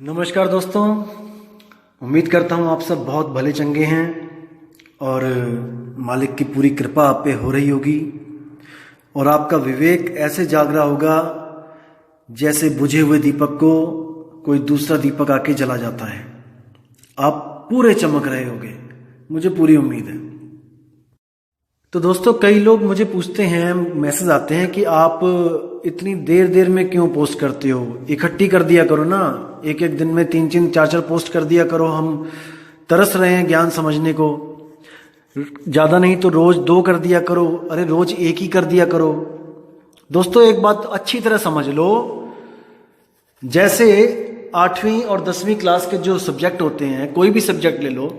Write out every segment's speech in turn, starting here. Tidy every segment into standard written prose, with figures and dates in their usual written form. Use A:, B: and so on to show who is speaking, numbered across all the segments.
A: नमस्कार दोस्तों, उम्मीद करता हूँ आप सब बहुत भले चंगे हैं और मालिक की पूरी कृपा आप पे हो रही होगी और आपका विवेक ऐसे जाग रहा होगा जैसे बुझे हुए दीपक को कोई दूसरा दीपक आके जला जाता है। आप पूरे चमक रहे होंगे, मुझे पूरी उम्मीद है। तो दोस्तों, कई लोग मुझे पूछते हैं, मैसेज आते हैं कि आप इतनी देर देर में क्यों पोस्ट करते हो, इकट्ठी कर दिया करो ना, एक एक दिन में 3-3 4-4 पोस्ट कर दिया करो, हम तरस रहे हैं ज्ञान समझने को। ज़्यादा नहीं तो रोज 2 कर दिया करो, अरे रोज 1 ही कर दिया करो। दोस्तों, एक बात अच्छी तरह समझ लो, जैसे 8वीं और 10वीं क्लास के जो सब्जेक्ट होते हैं, कोई भी सब्जेक्ट ले लो,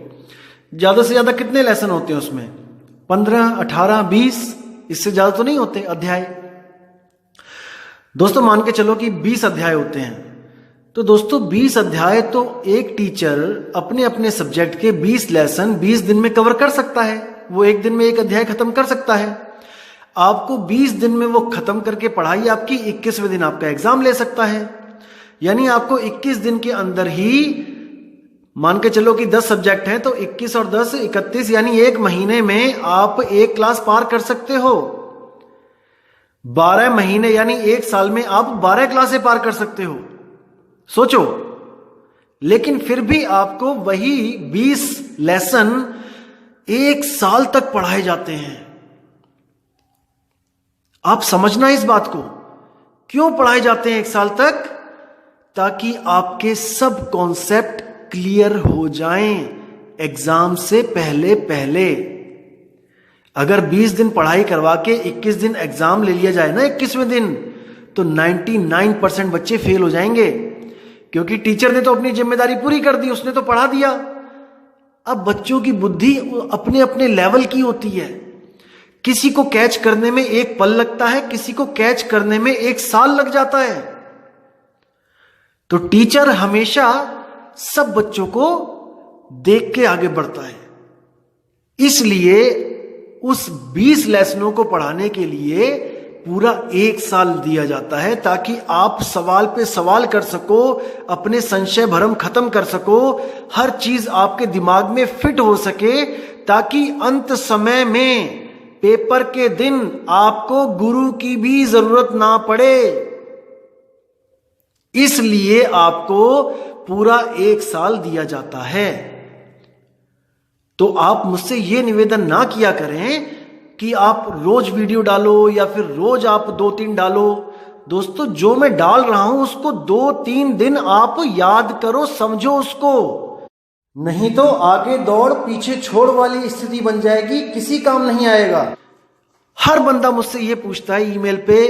A: ज़्यादा से ज़्यादा कितने लेसन होते हैं उसमें? 15, 18, 20, इससे ज़्यादा तो नहीं होते अध्याय। दोस्तों मान के चलो कि 20 अध्याय होते हैं, तो दोस्तों 20 अध्याय तो एक टीचर अपने अपने सब्जेक्ट के 20 लेसन 20 दिन में कवर कर सकता है। वो एक दिन में एक अध्याय खत्म कर सकता है। आपको 20 दिन में वो खत्म करके पढ़ाई आपकी 21वें दिन आपका एग्जाम ले सकता है। यानी आपको 21 दिन के अंदर ही, मान के चलो कि 10 सब्जेक्ट हैं तो 21 और 10 31, यानी एक महीने में आप एक क्लास पार कर सकते हो। 12 महीने यानी एक साल में आप 12 क्लासें पार कर सकते हो, सोचो। लेकिन फिर भी आपको वही 20 लेसन एक साल तक पढ़ाए जाते हैं। आप समझना इस बात को, क्यों पढ़ाए जाते हैं एक साल तक? ताकि आपके सब कॉन्सेप्ट क्लियर हो जाएं एग्जाम से पहले पहले। अगर 20 दिन पढ़ाई करवा के 21 दिन एग्जाम ले लिया जाए ना, 21वें दिन, तो 99% बच्चे फेल हो जाएंगे, क्योंकि टीचर ने तो अपनी जिम्मेदारी पूरी कर दी, उसने तो पढ़ा दिया। अब बच्चों की बुद्धि अपने अपने लेवल की होती है। किसी को कैच करने में 1 पल लगता है, किसी को कैच करने में 1 साल लग जाता है। तो टीचर हमेशा सब बच्चों को देख के आगे बढ़ता है। इसलिए उस 20 लेसनों को पढ़ाने के लिए पूरा 1 साल दिया जाता है, ताकि आप सवाल पे सवाल कर सको, अपने संशय भरम खत्म कर सको, हर चीज आपके दिमाग में फिट हो सके, ताकि अंत समय में पेपर के दिन आपको गुरु की भी जरूरत ना पड़े। इसलिए आपको पूरा 1 साल दिया जाता है। तो आप मुझसे यह निवेदन ना किया करें कि आप रोज वीडियो डालो या फिर रोज आप 2-3 डालो। दोस्तों, जो मैं डाल रहा हूं उसको 2-3 दिन आप याद करो, समझो उसको, नहीं तो आगे दौड़ पीछे छोड़ वाली स्थिति बन जाएगी, किसी काम नहीं आएगा। हर बंदा मुझसे यह पूछता है ईमेल पे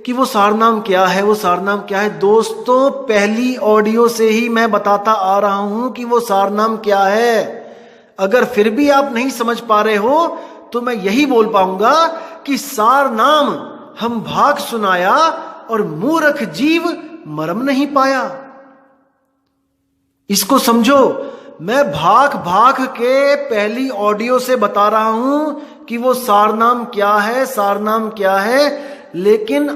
A: कि वो सारनाम क्या है, वो सारनाम क्या है। दोस्तों, पहली ऑडियो से ही मैं बताता आ रहा हूं कि वो सारनाम क्या है। अगर फिर भी आप नहीं समझ पा रहे हो तो मैं यही बोल पाऊंगा कि सारनाम हम भाग सुनाया और मूर्ख जीव मरम नहीं पाया। इसको समझो। मैं भाग भाग के पहली ऑडियो से बता रहा हूं कि वो सारनाम क्या है, सारनाम क्या है, लेकिन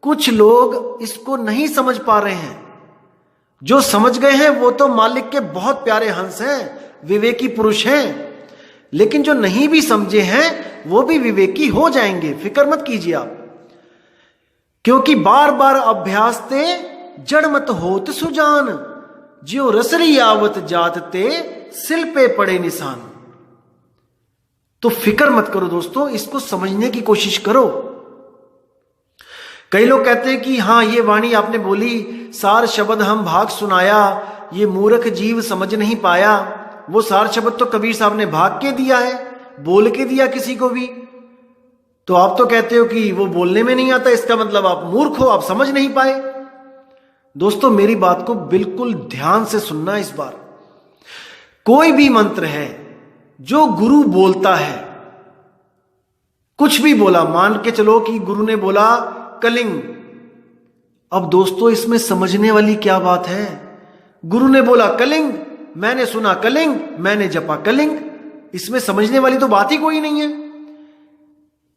A: कुछ लोग इसको नहीं समझ पा रहे हैं। जो समझ गए हैं वो तो मालिक के बहुत प्यारे हंस हैं, विवेकी पुरुष हैं। लेकिन जो नहीं भी समझे हैं वो भी विवेकी हो जाएंगे, फिक्र मत कीजिए आप। क्योंकि बार बार अभ्यास ते जड़ मत होत सुजान, ज्यो रसरी आवत जात ते सिल पे पड़े निशान। तो फिक्र मत करो दोस्तों, इसको समझने की कोशिश करो। कई लोग कहते हैं कि हाँ, ये वाणी आपने बोली, सार शब्द हम भाग सुनाया, ये मूर्ख जीव समझ नहीं पाया। वो सार शब्द तो कबीर साहब ने भाग के दिया है, बोल के दिया किसी को भी। तो आप तो कहते हो कि वो बोलने में नहीं आता, इसका मतलब आप मूर्ख हो, आप समझ नहीं पाए। दोस्तों, मेरी बात को बिल्कुल ध्यान से सुनना इस बार। कोई भी मंत्र है जो गुरु बोलता है, कुछ भी बोला, मान के चलो कि गुरु ने बोला कलिंग। अब दोस्तों, इसमें समझने वाली क्या बात है? गुरु ने बोला कलिंग, मैंने सुना कलिंग, मैंने जपा कलिंग, इसमें समझने वाली तो बात ही कोई नहीं है।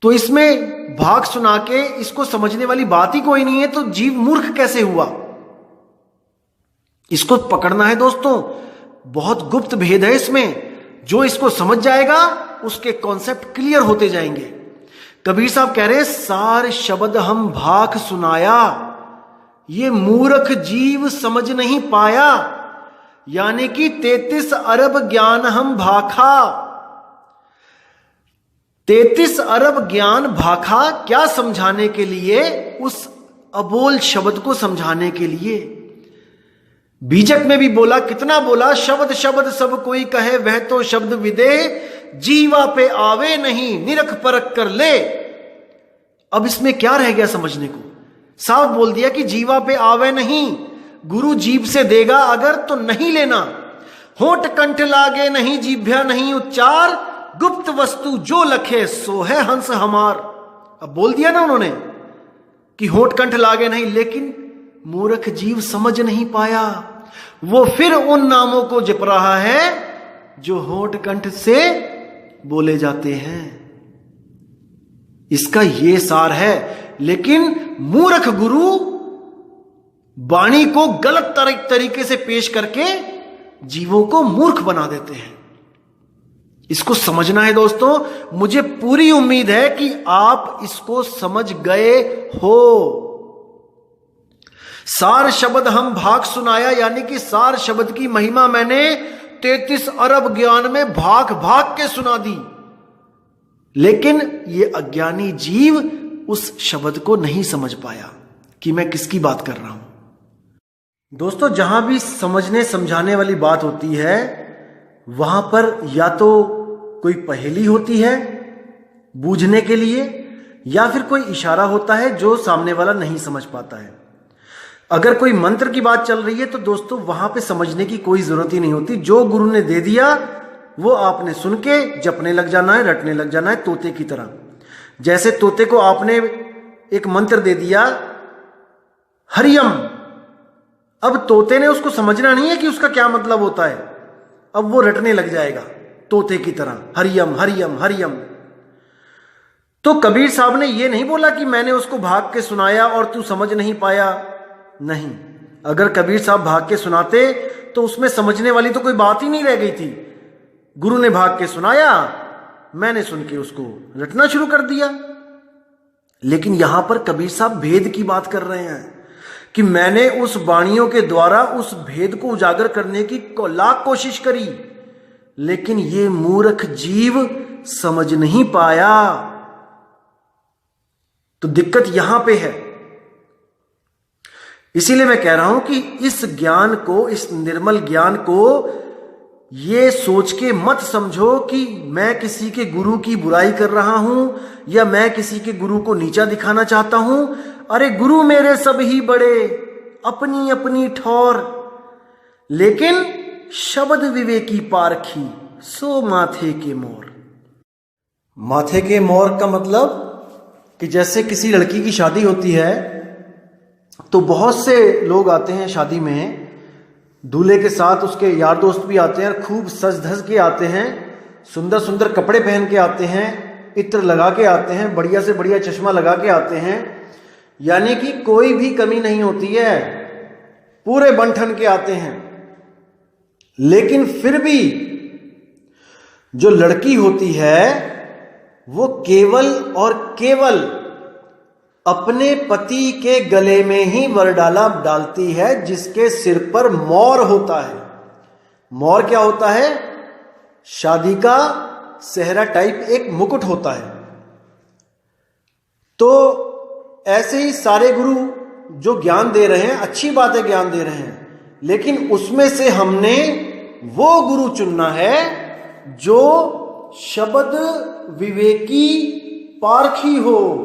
A: तो इसमें भाग सुना के इसको समझने वाली बात ही कोई नहीं है, तो जीव मूर्ख कैसे हुआ? इसको पकड़ना है दोस्तों, बहुत गुप्त भेद है इसमें। जो इसको समझ जाएगा उसके कॉन्सेप्ट क्लियर होते जाएंगे। कबीर साहब कह रहे सार शब्द हम भाख सुनाया, ये मूर्ख जीव समझ नहीं पाया, यानी कि 33 अरब ज्ञान हम भाखा। 33 अरब ज्ञान भाखा, क्या समझाने के लिए? उस अबोल शब्द को समझाने के लिए। बीजक में भी बोला, कितना बोला, शब्द शब्द सब कोई कहे वह तो शब्द विदेह, जीवा पे आवे नहीं निरख परख कर ले। अब इसमें क्या रह गया समझने को? साफ बोल दिया कि जीवा पे आवे नहीं, गुरु जीभ से देगा अगर तो नहीं लेना। होठ कंठ लागे नहीं, जीभ्या नहीं उच्चार, गुप्त वस्तु जो लखे सो है हंस हमार। अब बोल दिया ना उन्होंने कि होठ कंठ लागे नहीं, लेकिन मूर्ख जीव समझ नहीं पाया। वो फिर उन नामों को जप रहा है जो होठ कंठ से बोले जाते हैं। इसका ये सार है। लेकिन मूर्ख गुरु वाणी को गलत तरीके से पेश करके जीवों को मूर्ख बना देते हैं। इसको समझना है दोस्तों। मुझे पूरी उम्मीद है कि आप इसको समझ गए हो। सार शब्द हम भाग सुनाया, यानी कि सार शब्द की महिमा मैंने 33 अरब ज्ञान में भाग भाग के सुना दी। लेकिन ये अज्ञानी जीव उस शब्द को नहीं समझ पाया कि मैं किसकी बात कर रहा हूं। दोस्तों, जहां भी समझने समझाने वाली बात होती है वहां पर या तो कोई पहेली होती है बूझने के लिए, या फिर कोई इशारा होता है जो सामने वाला नहीं समझ पाता है। अगर कोई मंत्र की बात चल रही है तो दोस्तों वहां पे समझने की कोई जरूरत ही नहीं होती। जो गुरु ने दे दिया वो आपने सुन के जपने लग जाना है, रटने लग जाना है, तोते की तरह। जैसे तोते को आपने एक मंत्र दे दिया हरियम, अब तोते ने उसको समझना नहीं है कि उसका क्या मतलब होता है, अब वो रटने लग जाएगा तोते की तरह, हरियम हरियम हरियम। तो कबीर साहब ने ये नहीं बोला कि मैंने उसको भाग के सुनाया और तू समझ नहीं पाया। नहीं, अगर कबीर साहब भाग के सुनाते तो उसमें समझने वाली तो कोई बात ही नहीं रह गई थी। गुरु ने भाग के सुनाया, मैंने सुन के उसको रटना शुरू कर दिया। लेकिन यहां पर कबीर साहब भेद की बात कर रहे हैं कि मैंने उस वाणियों के द्वारा उस भेद को उजागर करने की लाख कोशिश करी, लेकिन ये मूर्ख जीव समझ नहीं पाया। तो दिक्कत यहां पे है। इसीलिए मैं कह रहा हूं कि इस ज्ञान को, इस निर्मल ज्ञान को ये सोच के मत समझो कि मैं किसी के गुरु की बुराई कर रहा हूं या मैं किसी के गुरु को नीचा दिखाना चाहता हूं। अरे गुरु मेरे सब ही बड़े, अपनी अपनी ठौर, लेकिन शब्द विवेकी पारखी सो माथे के मोर। माथे के मोर का मतलब कि जैसे किसी लड़की की शादी होती है तो बहुत से लोग आते हैं शादी में, दूल्हे के साथ उसके यार दोस्त भी आते हैं, खूब सज धज के आते हैं, सुंदर सुंदर कपड़े पहन के आते हैं, इत्र लगा के आते हैं, बढ़िया से बढ़िया चश्मा लगा के आते हैं, यानी कि कोई भी कमी नहीं होती है, पूरे बन-ठन के आते हैं। लेकिन फिर भी जो लड़की होती है वो केवल और केवल अपने पति के गले में ही वरडाला डालती है जिसके सिर पर मोर होता है। मोर क्या होता है? शादी का सेहरा टाइप एक मुकुट होता है। तो ऐसे ही सारे गुरु जो ज्ञान दे रहे हैं, अच्छी बात है ज्ञान दे रहे हैं, लेकिन उसमें से हमने वो गुरु चुनना है जो शब्द विवेकी पारखी हो,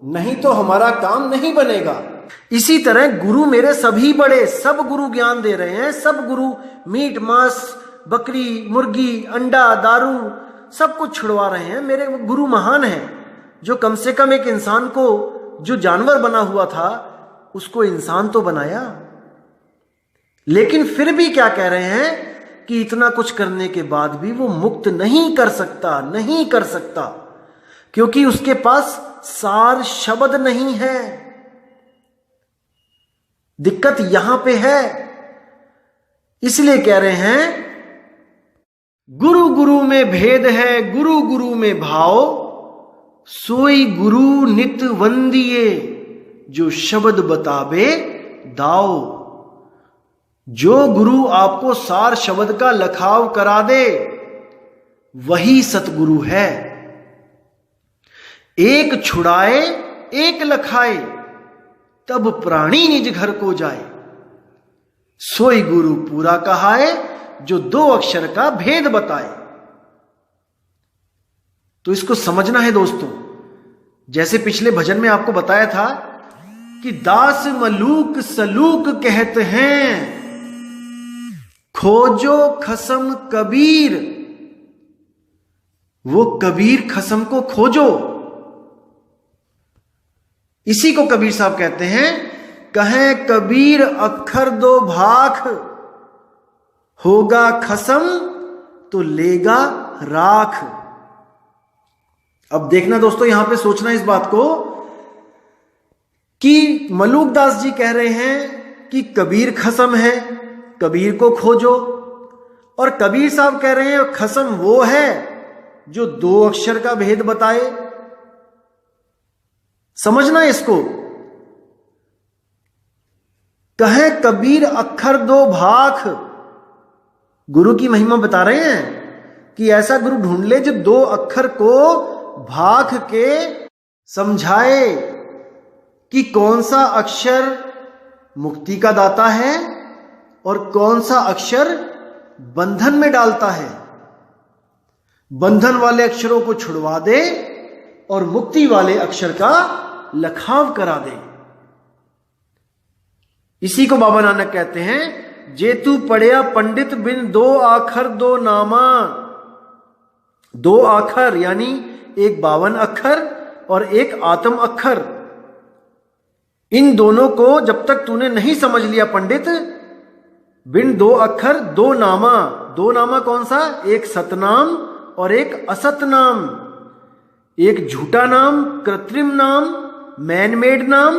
A: नहीं तो हमारा काम नहीं बनेगा। इसी तरह गुरु मेरे सभी बड़े, सब गुरु ज्ञान दे रहे हैं, सब गुरु मीट मांस बकरी मुर्गी अंडा दारू सब कुछ छुड़वा रहे हैं। मेरे गुरु महान हैं जो कम से कम एक इंसान को, जो जानवर बना हुआ था उसको इंसान तो बनाया। लेकिन फिर भी क्या कह रहे हैं कि इतना कुछ करने के बाद भी वो मुक्त नहीं कर सकता, नहीं कर सकता, क्योंकि उसके पास सार शब्द नहीं है। दिक्कत यहां पे है। इसलिए कह रहे हैं गुरु गुरु में भेद है, गुरु गुरु में भाव, सोई गुरु नित वंदिए, जो शब्द बतावे दाओ। जो गुरु आपको सार शब्द का लखाव करा दे वही सतगुरु है। एक छुड़ाए एक लखाए, तब प्राणी निज घर को जाए। सोई गुरु पूरा कहाए, जो 2 अक्षर का भेद बताए। तो इसको समझना है दोस्तों। जैसे पिछले भजन में आपको बताया था कि दास मलूक सलूक कहते हैं, खोजो खसम कबीर। वो कबीर खसम को खोजो। इसी को कबीर साहब कहते हैं, कहें कबीर अक्षर 2 भाख, होगा खसम तो लेगा राख। अब देखना दोस्तों, यहां पे सोचना इस बात को कि मलूक दास जी कह रहे हैं कि कबीर खसम है, कबीर को खोजो, और कबीर साहब कह रहे हैं खसम वो है जो 2 अक्षर का भेद बताए। समझना इसको। कहे कबीर अक्षर 2 भाख, गुरु की महिमा बता रहे हैं कि ऐसा गुरु ढूंढ ले जो 2 अक्षर को भाख के समझाए कि कौन सा अक्षर मुक्ति का दाता है और कौन सा अक्षर बंधन में डालता है। बंधन वाले अक्षरों को छुड़वा दे और मुक्ति वाले अक्षर का लखाव करा दे। इसी को बाबा नानक कहते हैं, जेतु पढ़िया पंडित बिन 2 आखर 2 नामा। 2 आखर यानी एक 52 अक्षर और एक आत्म अक्षर। इन दोनों को जब तक तूने नहीं समझ लिया पंडित, बिन 2 अक्षर 2 नामा। 2 नामा कौन सा? एक सतनाम और एक असतनाम। एक झूठा नाम, कृत्रिम नाम, मैन मेड नाम,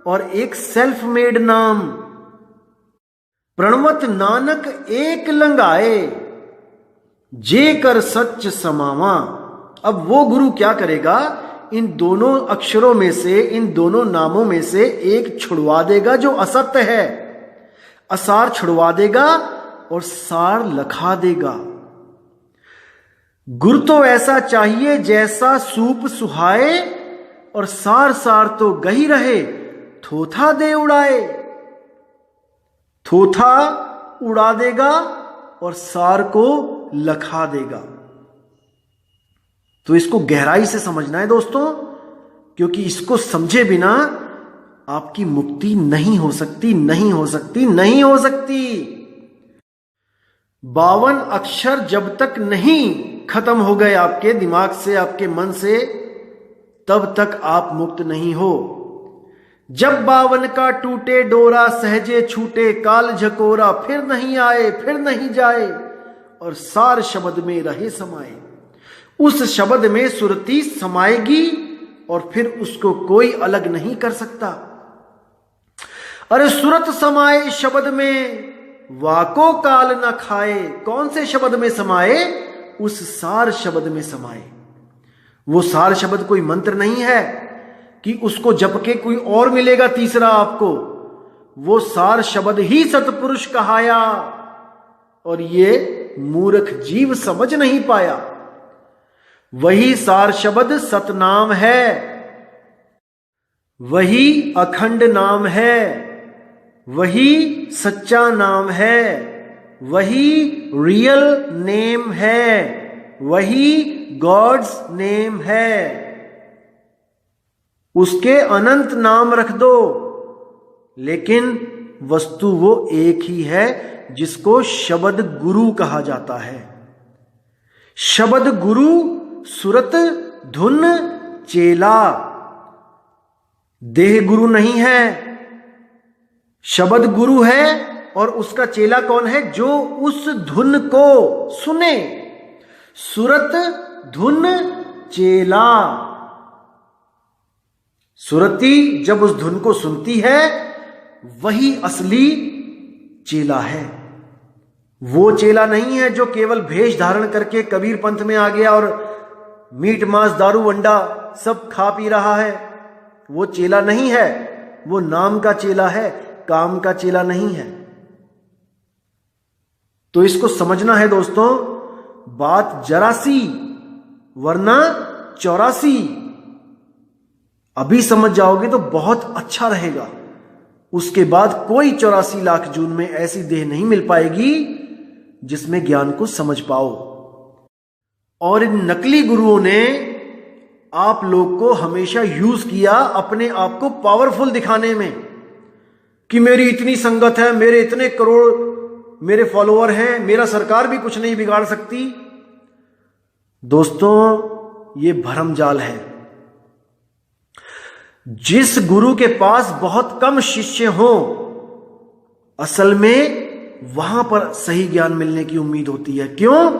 A: और एक सेल्फ मेड नाम। प्रणवत नानक एक लंगाए, जे कर सच समावा। अब वो गुरु क्या करेगा? इन दोनों अक्षरों में से, इन दोनों नामों में से एक छुड़वा देगा जो असत्य है, असार छुड़वा देगा और सार लखा देगा। गुरु तो ऐसा चाहिए जैसा सूप सुहाए, और सार सार तो गही रहे, थोथा दे उड़ाए। थोथा उड़ा देगा और सार को लखा देगा। तो इसको गहराई से समझना है दोस्तों, क्योंकि इसको समझे बिना आपकी मुक्ति नहीं हो सकती, नहीं हो सकती, नहीं हो सकती। 52 अक्षर जब तक नहीं खत्म हो गए आपके दिमाग से, आपके मन से, तब तक आप मुक्त नहीं हो। जब 52 का टूटे डोरा सहजे छूटे, काल झकोरा फिर नहीं आए, फिर नहीं जाए, और सार शब्द में रहे समाए। उस शब्द में सुरती समाएगी और फिर उसको कोई अलग नहीं कर सकता। अरे सुरत समाए शब्द में, वाको काल न खाए। कौन से शब्द में समाए? उस सार शब्द में समाए। वो सार शब्द कोई मंत्र नहीं है कि उसको जप के कोई और मिलेगा तीसरा आपको। वो सार शब्द ही सतपुरुष कहाया, और ये मूर्ख जीव समझ नहीं पाया। वही सार शब्द सतनाम है, वही अखंड नाम है, वही सच्चा नाम है, वही रियल नेम है, वही गॉड्स नेम है। उसके अनंत नाम रख दो, लेकिन वस्तु वो एक ही है जिसको शब्द गुरु कहा जाता है। शब्द गुरु, सुरत, धुन, चेला। देह गुरु नहीं है, शब्द गुरु है, और उसका चेला कौन है? जो उस धुन को सुने। सुरत, धुन, चेला। सुरती जब उस धुन को सुनती है, वही असली चेला है। वो चेला नहीं है जो केवल भेष धारण करके कबीर पंथ में आ गया और मीट मांस दारू वंडा सब खा पी रहा है। वो चेला नहीं है, वो नाम का चेला है, काम का चेला नहीं है। तो इसको समझना है दोस्तों, बात जरा सी वरना 84। अभी समझ जाओगे तो बहुत अच्छा रहेगा। उसके बाद कोई 84 लाख जून में ऐसी देह नहीं मिल पाएगी जिसमें ज्ञान को समझ पाओ। और इन नकली गुरुओं ने आप लोग को हमेशा यूज किया अपने आप को पावरफुल दिखाने में कि मेरी इतनी संगत है, मेरे इतने करोड़ मेरे फॉलोअर हैं, मेरा सरकार भी कुछ नहीं बिगाड़ सकती। दोस्तों ये भरमजाल है। जिस गुरु के पास बहुत कम शिष्य हो, असल में वहां पर सही ज्ञान मिलने की उम्मीद होती है। क्यों?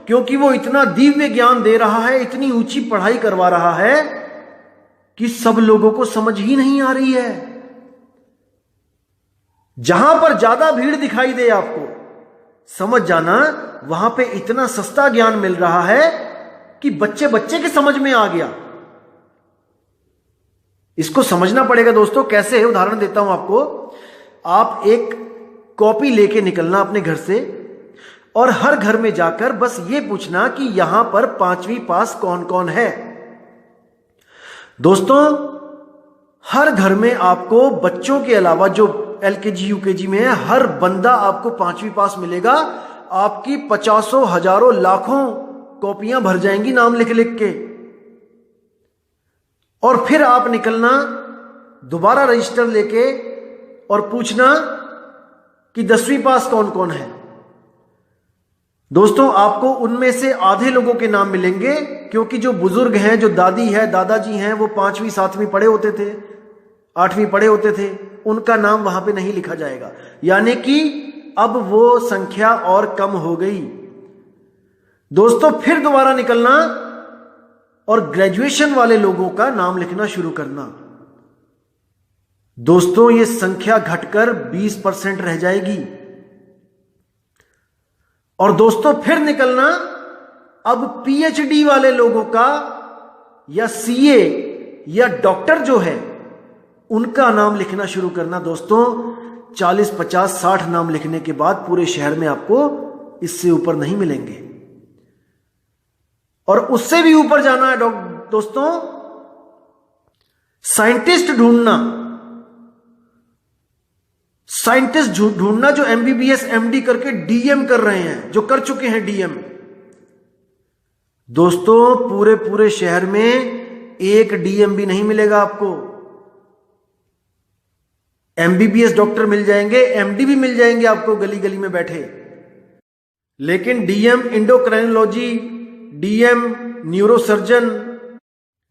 A: क्योंकि वो इतना दिव्य ज्ञान दे रहा है, इतनी ऊंची पढ़ाई करवा रहा है कि सब लोगों को समझ ही नहीं आ रही है। जहां पर ज्यादा भीड़ दिखाई दे आपको, समझ जाना वहां पे इतना सस्ता ज्ञान मिल रहा है कि बच्चे बच्चे के समझ में आ गया। इसको समझना पड़ेगा दोस्तों। कैसे है? उदाहरण देता हूं आपको। आप एक कॉपी लेके निकलना अपने घर से और हर घर में जाकर बस ये पूछना कि यहां पर 5वीं पास कौन कौन है। दोस्तों हर घर में आपको बच्चों के अलावा जो LKG UKG में है, हर बंदा आपको 5वीं पास मिलेगा। आपकी 50 हजारों लाखों कॉपियां भर जाएंगी नाम लिख लिख के। और फिर आप निकलना दोबारा रजिस्टर लेके और पूछना कि 10वीं पास कौन कौन है। दोस्तों आपको उनमें से आधे लोगों के नाम मिलेंगे, क्योंकि जो बुजुर्ग हैं, जो दादी है, दादाजी हैं, वो 5वीं 7वीं पढ़े होते थे, 8वीं पढ़े होते थे, उनका नाम वहां पे नहीं लिखा जाएगा। यानी कि अब वो संख्या और कम हो गई। दोस्तों फिर दोबारा निकलना और ग्रेजुएशन वाले लोगों का नाम लिखना शुरू करना। दोस्तों ये संख्या घटकर 20% रह जाएगी। और दोस्तों फिर निकलना अब PhD वाले लोगों का या CA या डॉक्टर जो है उनका नाम लिखना शुरू करना। दोस्तों 40, 50, 60 नाम लिखने के बाद पूरे शहर में आपको इससे ऊपर नहीं मिलेंगे। और उससे भी ऊपर जाना है दोस्तों, साइंटिस्ट ढूंढना। साइंटिस्ट ढूंढना जो MBBS MD करके DM कर रहे हैं, जो कर चुके हैं DM। दोस्तों पूरे पूरे शहर में एक DM भी नहीं मिलेगा आपको। MBBS डॉक्टर मिल जाएंगे, MD भी मिल जाएंगे आपको गली गली में बैठे, लेकिन DM endocrinology, DM neurosurgeon,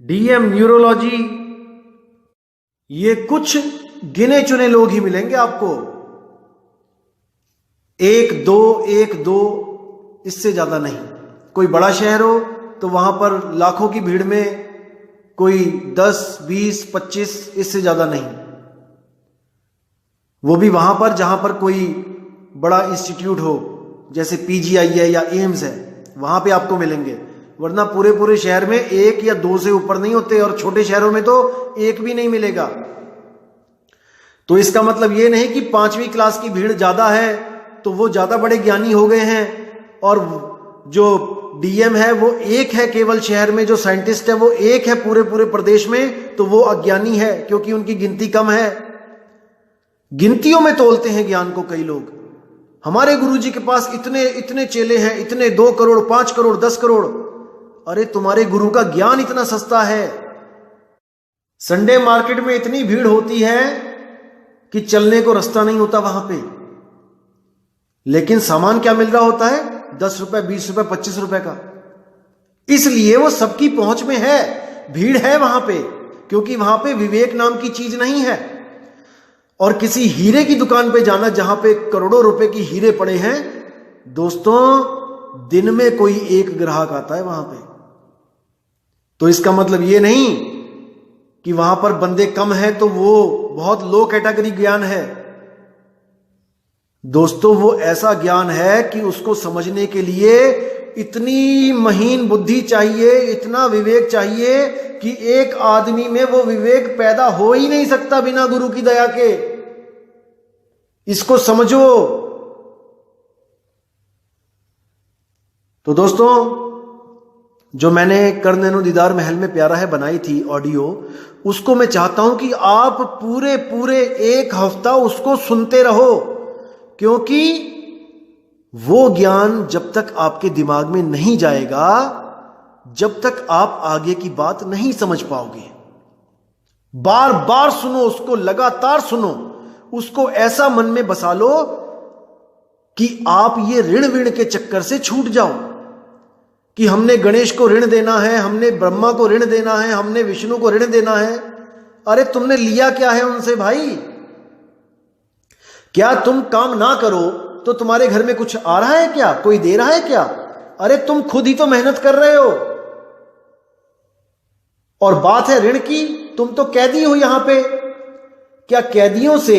A: DM neurology, ये कुछ गिने चुने लोग ही मिलेंगे आपको। एक दो, इससे ज्यादा नहीं। कोई बड़ा शहर हो तो वहां पर लाखों की भीड़ में कोई 10, 20, 25, इससे ज्यादा नहीं। वो भी वहां पर जहां पर कोई बड़ा इंस्टीट्यूट हो, जैसे PGI है या एम्स है, वहां पे आपको मिलेंगे। वरना पूरे पूरे शहर में 1 या 2 से ऊपर नहीं होते, और छोटे शहरों में तो 1 भी नहीं मिलेगा। तो इसका मतलब ये नहीं कि 5वीं क्लास की भीड़ ज्यादा है तो वो ज्यादा बड़े ज्ञानी हो गए हैं, और जो DM है वो 1 है केवल शहर में, जो साइंटिस्ट है वो 1 है पूरे पूरे प्रदेश में, तो वो अज्ञानी है क्योंकि उनकी गिनती कम है। गिनतियों में तोलते हैं ज्ञान को कई लोग। हमारे गुरुजी के पास इतने इतने चेले हैं, इतने 2 करोड़, 5 करोड़, 10 करोड़। अरे तुम्हारे गुरु का ज्ञान इतना सस्ता है। संडे मार्केट में इतनी भीड़ होती है कि चलने को रास्ता नहीं होता वहां पे, लेकिन सामान क्या मिल रहा होता है? 10 रुपए, 20 रुपए, 25 रुपए का। इसलिए वो सबकी पहुंच में है, भीड़ है वहां पे, क्योंकि वहां पे विवेक नाम की चीज नहीं है। और किसी हीरे की दुकान पे जाना जहां पे करोड़ों रुपए की हीरे पड़े हैं, दोस्तों दिन में कोई 1 ग्राहक आता है वहां पे। तो इसका मतलब ये नहीं कि वहां पर बंदे कम हैं तो वो बहुत लो कैटेगरी ज्ञान है। दोस्तों वो ऐसा ज्ञान है कि उसको समझने के लिए इतनी महीन बुद्धि चाहिए, इतना विवेक चाहिए कि एक आदमी में वो विवेक पैदा हो ही नहीं सकता बिना गुरु की दया के। इसको समझो। तो दोस्तों, जो मैंने कर नैनो दीदार महल में प्यारा है बनाई थी ऑडियो, उसको मैं चाहता हूं कि आप पूरे एक हफ्ता उसको सुनते रहो, क्योंकि वो ज्ञान जब तक आपके दिमाग में नहीं जाएगा, जब तक आप आगे की बात नहीं समझ पाओगे। बार बार सुनो उसको, लगातार सुनो उसको, ऐसा मन में बसा लो कि आप ये ऋण विण के चक्कर से छूट जाओ कि हमने गणेश को ऋण देना है, हमने ब्रह्मा को ऋण देना है, हमने विष्णु को ऋण देना है। अरे तुमने लिया क्या है उनसे भाई? क्या तुम काम ना करो तो तुम्हारे घर में कुछ आ रहा है क्या? कोई दे रहा है क्या? अरे तुम खुद ही तो मेहनत कर रहे हो। और बात है ऋण की, तुम तो कैदी हो यहां पे। क्या कैदियों से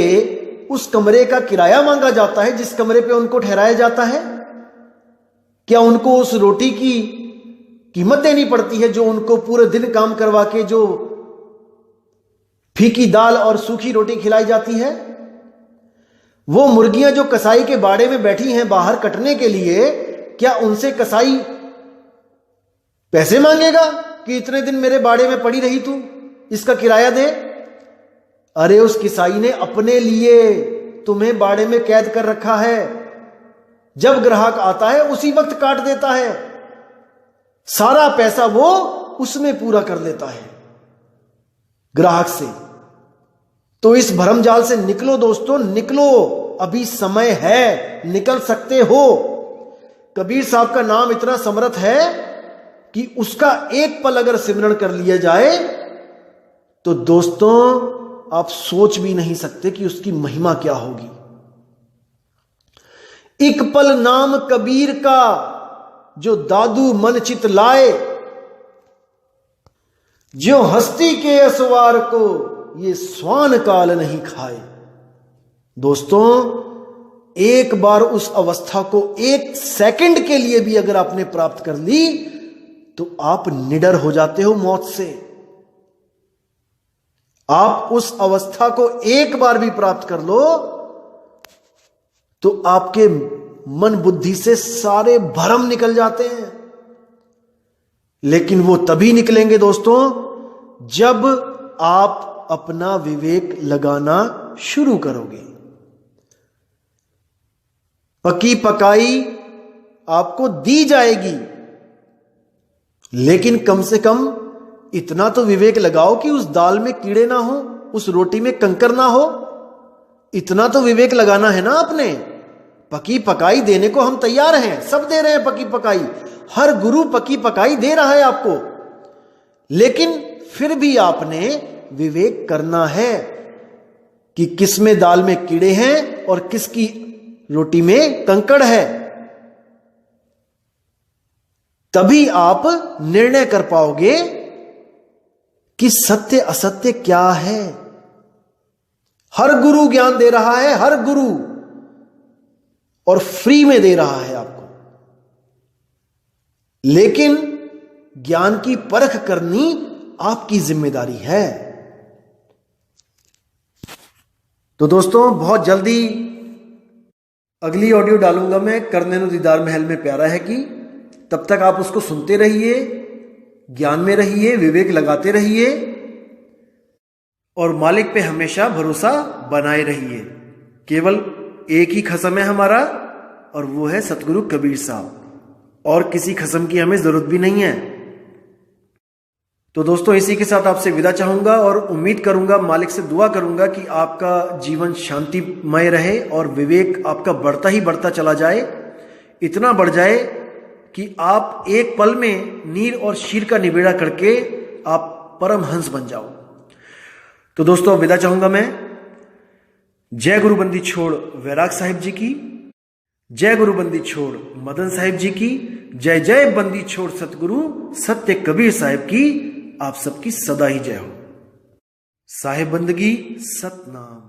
A: उस कमरे का किराया मांगा जाता है जिस कमरे पे उनको ठहराया जाता है? क्या उनको उस रोटी की कीमत देनी पड़ती है जो उनको पूरे दिन काम करवा के जो फीकी दाल और सूखी रोटी खिलाई जाती है? वो मुर्गियां जो कसाई के बाड़े में बैठी हैं बाहर कटने के लिए, क्या उनसे कसाई पैसे मांगेगा कि इतने दिन मेरे बाड़े में पड़ी रही तू, इसका किराया दे? अरे उस किसाई ने अपने लिए तुम्हें बाड़े में कैद कर रखा है। जब ग्राहक आता है उसी वक्त काट देता है, सारा पैसा वो उसमें पूरा कर लेता है ग्राहक से। तो इस भरमजाल से निकलो दोस्तों, निकलो, अभी समय है, निकल सकते हो। कबीर साहब का नाम इतना समर्थ है कि उसका एक पल अगर सिमरण कर लिया जाए तो दोस्तों आप सोच भी नहीं सकते कि उसकी महिमा क्या होगी। एक पल नाम कबीर का जो दादू मन चित लाए, जो हस्ती के असवार को ये स्वान काल नहीं खाए। दोस्तों एक बार उस अवस्था को एक सेकंड के लिए भी अगर आपने प्राप्त कर ली तो आप निडर हो जाते हो मौत से। आप उस अवस्था को एक बार भी प्राप्त कर लो तो आपके मन बुद्धि से सारे भरम निकल जाते हैं। लेकिन वो तभी निकलेंगे दोस्तों जब आप अपना विवेक लगाना शुरू करोगे। पकी पकाई आपको दी जाएगी, लेकिन कम से कम इतना तो विवेक लगाओ कि उस दाल में कीड़े ना हो, उस रोटी में कंकर ना हो। इतना तो विवेक लगाना है ना आपने। पकी पकाई देने को हम तैयार हैं, सब दे रहे हैं पकी पकाई, हर गुरु पकी पकाई दे रहा है आपको, लेकिन फिर भी आपने विवेक करना है कि किस में दाल में कीड़े हैं और किसकी रोटी में कंकड़ है। तभी आप निर्णय कर पाओगे कि सत्य असत्य क्या है। हर गुरु ज्ञान दे रहा है, हर गुरु, और फ्री में दे रहा है आपको, लेकिन ज्ञान की परख करनी आपकी जिम्मेदारी है। तो दोस्तों बहुत जल्दी अगली ऑडियो डालूंगा मैं कर नैनो दीदार महल में प्यारा है कि, तब तक आप उसको सुनते रहिए, ज्ञान में रहिए, विवेक लगाते रहिए और मालिक पे हमेशा भरोसा बनाए रहिए। केवल एक ही खसम है हमारा और वो है सतगुरु कबीर साहब, और किसी खसम की हमें जरूरत भी नहीं है। तो दोस्तों इसी के साथ आपसे विदा चाहूंगा और उम्मीद करूंगा, मालिक से दुआ करूंगा कि आपका जीवन शांतिमय रहे और विवेक आपका बढ़ता ही बढ़ता चला जाए, इतना बढ़ जाए कि आप एक पल में नीर और शीर का निबेड़ा करके आप परमहंस बन जाओ। तो दोस्तों विदा चाहूंगा मैं। जय गुरु बंदी छोड़ वैराग साहिब जी की, जय गुरु बंदी छोड़ मदन साहिब जी की, जय जय बंदी छोड़ सतगुरु सत्य कबीर साहिब की। आप सबकी सदा ही जय हो। साहिब बंदगी सतनाम।